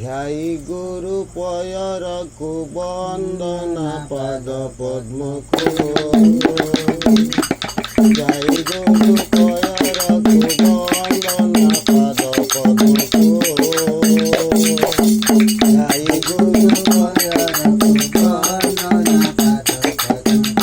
ध्यायी गुरु पयरकु वंदना पद पद्मको ध्यायी गुरु पयरकु वंदना पद पद्मको ध्यायी गुरु पयरकु वंदना पद पद्मको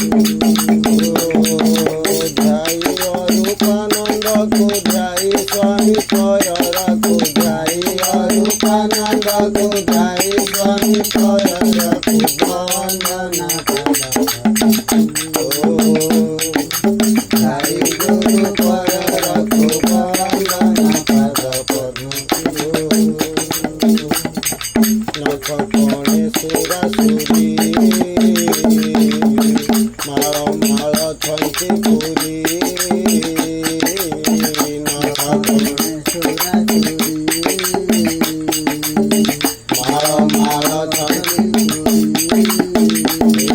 ध्यायी अरूपानंदको ध्यायी स्वामी पयरकु ध्यायी अरूपानंदको ध्यायी स्वामी पयरकु वंदना पद पद्मको ध्यायी गुरु पयरकु वंदना पद पद्मको नख कोणे सुरासुरी माळ माळ थंती पुरी नख कोणे सुरासुरी माळ माळ थंती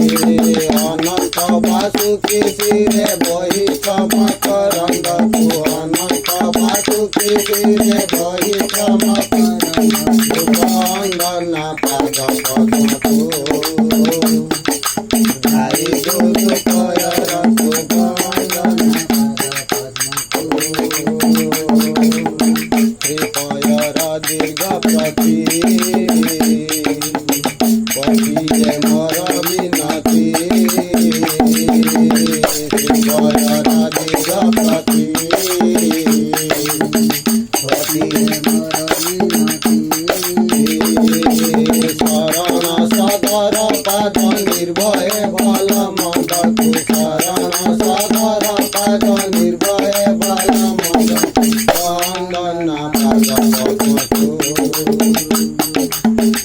पुरी अनंत वासुकी शिरे बही क्षमकरंदकु अनंत वासुकी शिरे बही क्षमकरंदकु वंदना पद पद्मको ध्यायी गुरु पयरकु वंदना पद पद्मको श्रीपयर दीर्घ प्रति पतिये मोर विनती श्रीपयर दीर्घ प्रति पतिये मोर विनती शरण सदर पद निर्भय बल मदकु शरण सदर पद निर्भय बल मदकु वंदना पद पद्मको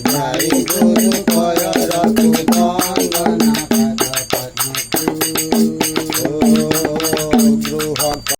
ध्यायी गुरु पयरकु वंदना पद पद्मको।